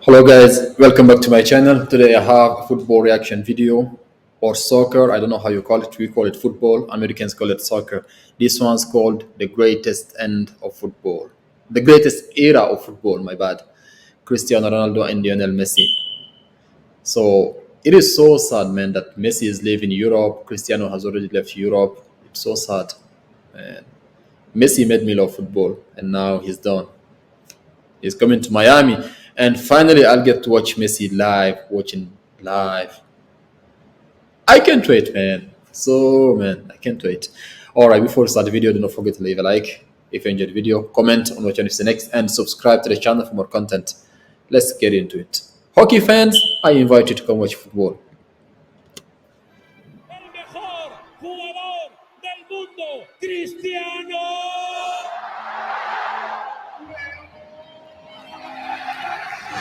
Hello guys, welcome back to my channel. Today I have a football reaction video or soccer. I don't know how you call it. We call it football. Americans call it soccer. This one's called the greatest end of football. The greatest era of football, my bad. Cristiano Ronaldo and Lionel Messi. So it is so sad, man, that Messi is leaving Europe. Cristiano has already left Europe. It's so sad. Man. Messi made me love football and now he's done. He's coming to Miami, and finally I'll get to watch Messi live, watching live. I can't wait, man. So, man, I can't wait. All right, before we start the video, do not forget to leave a like if you enjoyed the video, comment on what you want to see next, and subscribe to the channel for more content. Let's get into it. Hockey fans, I invite you to come watch football. El mejor jugador del mundo, Cristiano.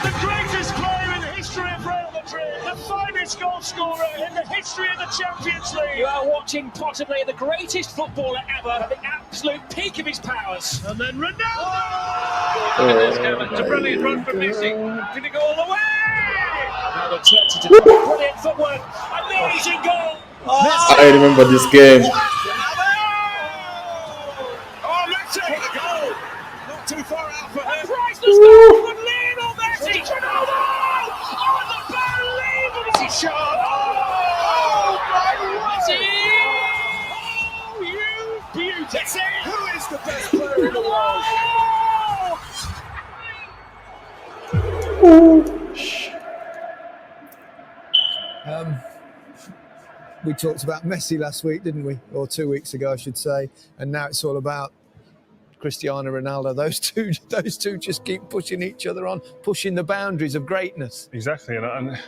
The greatest player in the history of Real Madrid, the finest goal scorer in the history of the Champions League. You are watching possibly the greatest footballer ever at the absolute peak of his powers. And then Ronaldo! It's a brilliant run from Messi. Did it go all the way? Now the touch to brilliant footwork, amazing goal. I remember this game. Oh, Messi! The goal! Not too far out for him. Priceless goal from Lionel Messi! Ronaldo! Unbelievable shot! Oh, my Messi! Oh, you beauty! Who is the best player in the world? We talked about Messi last week, didn't we? Or 2 weeks ago, I should say. And now it's all about Cristiano Ronaldo. Those two just keep pushing each other on, pushing the boundaries of greatness. Exactly, and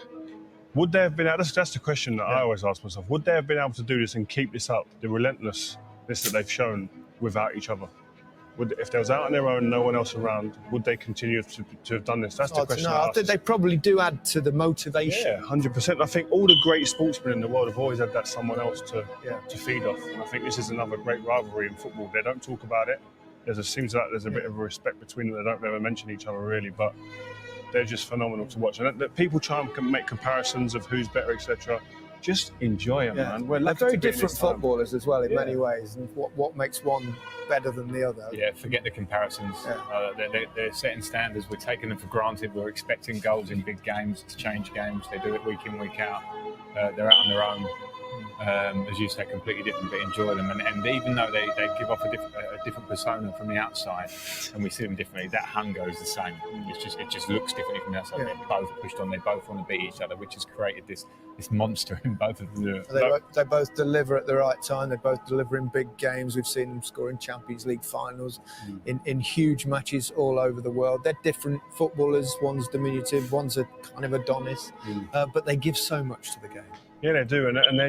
would they have been able? That's the question that I always ask myself. Would they have been able to do this and keep this up, the relentlessness that they've shown without each other? If they was out on their own, no one else around, would they continue to have done this? That's the question. I think they probably do add to the motivation. Yeah, 100%. I think all the great sportsmen in the world have always had that someone else to feed off. And I think this is another great rivalry in football. They don't talk about it. Seems like there's a bit of a respect between them. They don't ever mention each other really, but they're just phenomenal to watch. And that people try and make comparisons of who's better, etc. Just enjoy them, man. They're very different footballers as well in many ways. And what makes one better than the other? Yeah, forget the comparisons. They're setting standards. We're taking them for granted. We're expecting goals in big games to change games. They do it week in, week out. They're out on their own. As you say, completely different, but enjoy them. And even though they give off a different persona from the outside, and we see them differently, that hunger is the same. It just looks differently from the outside. They're both pushed on. They both want to beat each other, which has created this monster in both of them. They both deliver at the right time. They both deliver in big games. We've seen them score in Champions League finals, in huge matches all over the world. They're different footballers. One's diminutive, one's a kind of Adonis, but they give so much to the game. Yeah, they do, and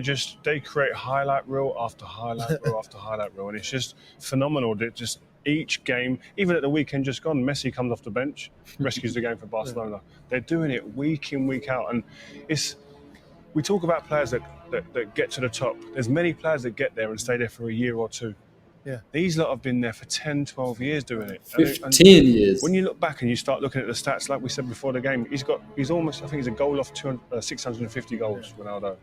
they create highlight reel after highlight reel after highlight reel, and it's just phenomenal. That just each game, even at the weekend just gone, Messi comes off the bench, rescues the game for Barcelona. They're doing it week in, week out, and we talk about players that get to the top. There's many players that get there and stay there for a year or two. Yeah. These lot have been there for 10, 12 years doing it. 15 years. When you look back and you start looking at the stats, like we said before the game, he's almost, I think he's a goal off 650 goals, Ronaldo.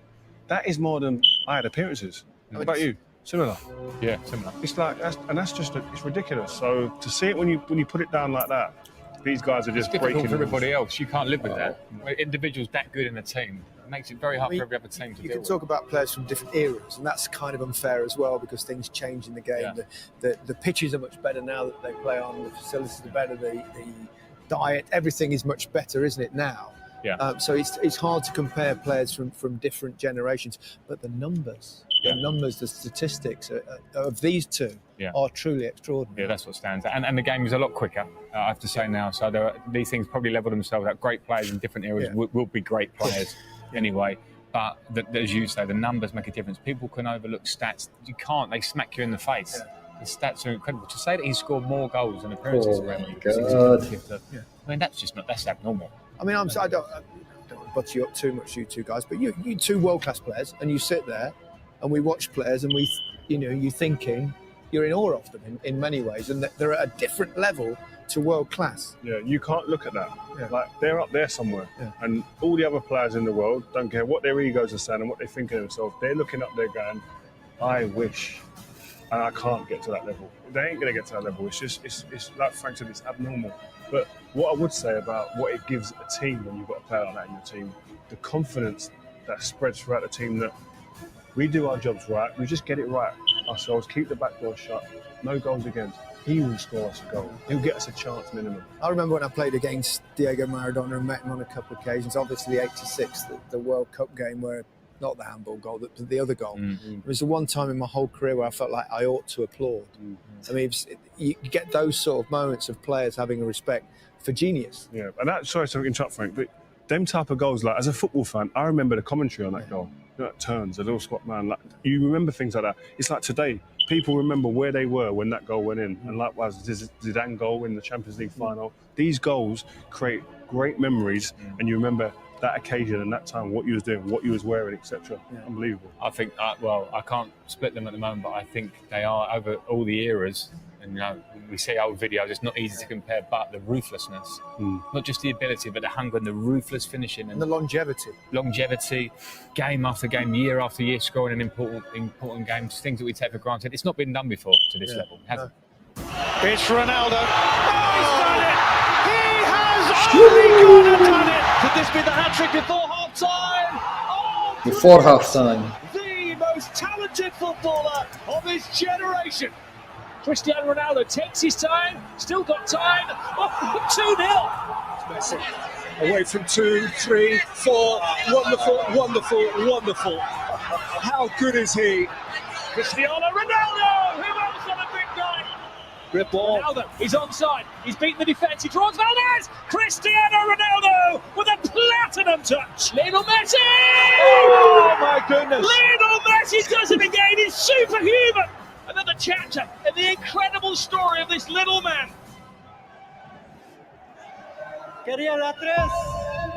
That is more than I had appearances. What about you? Similar? Yeah, similar. It's like, it's ridiculous. So to see it when you put it down like that, these guys are just difficult breaking for everybody else. You can't live with that. Individuals that good in a team, it makes it very hard for every other team to You deal can talk about players from different eras, and that's kind of unfair as well because things change in the game. Yeah. The pitches are much better now that they play on. The facilities are better. The diet, everything is much better, isn't it now? Yeah. So it's hard to compare players from different generations, but the numbers, the statistics of these two are truly extraordinary. Yeah, that's what stands out. And the game is a lot quicker, I have to say now. So these things probably level themselves out. Great players in different eras will be great players anyway. But as you say, the numbers make a difference. People can overlook stats. You can't. They smack you in the face. The stats are incredible. To say that he scored more goals and appearances around I mean, that's abnormal. I mean, I don't butt you up too much, you two guys, but you two world-class players, and you sit there, and we watch players, and you're thinking, you're in awe of them in many ways, and they're at a different level to world class. Yeah, you can't look at that. Yeah. Like, they're up there somewhere. Yeah. And all the other players in the world, don't care what their egos are saying and what they think of themselves, they're looking up there going, I wish, and I can't get to that level. They ain't going to get to that level. It's just, it's like Frank said, it's abnormal. But what I would say about what it gives a team when you've got a player like that in your team, the confidence that spreads throughout the team that we do our jobs right, we just get it right ourselves, keep the back door shut, no goals against. He will score us a goal. He'll get us a chance minimum. I remember when I played against Diego Maradona and met him on a couple of occasions. Obviously, 86, the World Cup game where, not the handball goal, but the other goal. It was the one time in my whole career where I felt like I ought to applaud. I mean, you get those sort of moments of players having a respect for genius. Yeah, and that, sorry to interrupt, Frank, but them type of goals, like as a football fan, I remember the commentary on that goal. You know, that turns, a little squat man. Like, you remember things like that. It's like today, people remember where they were when that goal went in. And likewise, Zidane goal in the Champions League final. These goals create great memories, and you remember that occasion and that time, what you was doing, what you was wearing, etc. Unbelievable. I think, well, I can't split them at the moment, but I think they are over all the eras. And you know, we see old videos, it's not easy to compare, but the ruthlessness, not just the ability, but the hunger and the ruthless finishing And the longevity. Game after game, year after year, scoring in important games, things that we take for granted. It's not been done before to this level. It hasn't. It's Ronaldo. Oh, he's done it! He has only gone and done it! Could this be the hat-trick before half-time? Oh, Before half-time. the most talented footballer of his generation. Cristiano Ronaldo takes his time, still got time. Oh, 2-0. Messi away from 2, 3, 4. Wonderful, wonderful, wonderful. How good is he? Cristiano Ronaldo! Who else on a big night? Good ball. Ronaldo, he's onside. He's beaten the defence. He draws Valdez. Cristiano Ronaldo with a platinum touch. Lionel Messi! Oh my goodness. Lionel Messi does it again. He's superhuman. Another chapter in the incredible story of this little man. Quería la 3,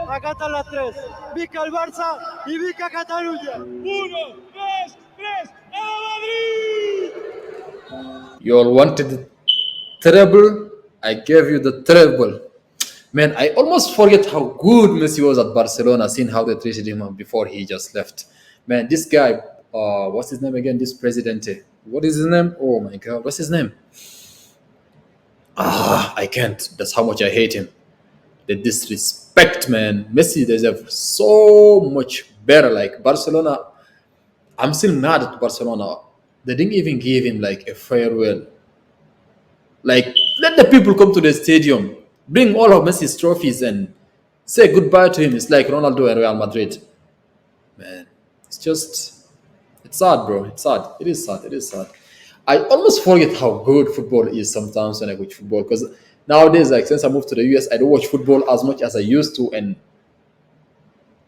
acá está la 3. Vica el Barça y Vica Cataluña. 1, 2, 3, ¡a Madrid! You all wanted the treble. I gave you the treble. Man, I almost forget how good Messi was at Barcelona, seeing how they treated him before he just left. Man, this guy, what's his name again? This Presidente. What is his name? Oh my God, what's his name? I can't. That's how much I hate him. The disrespect, man. Messi deserves so much better. Like Barcelona, I'm still mad at Barcelona. They didn't even give him like a farewell. Like, let the people come to the stadium, bring all of Messi's trophies and say goodbye to him. It's like Ronaldo and Real Madrid. Man, it's sad, bro. It's sad. It is sad. It is sad. I almost forget how good football is sometimes when I watch football, because nowadays, like since I moved to the US, I don't watch football as much as I used to, and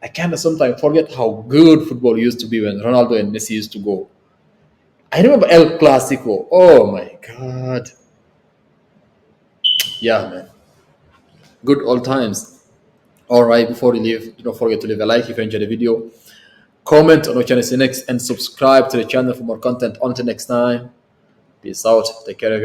I kind of sometimes forget how good football used to be when Ronaldo and Messi used to go. I remember El Clasico. Oh my God. Yeah, man. Good old times. All right, before you leave, don't forget to leave a like if you enjoyed the video. Comment on what channel is next and subscribe to the channel for more content. Until next time, peace out. Take care of you.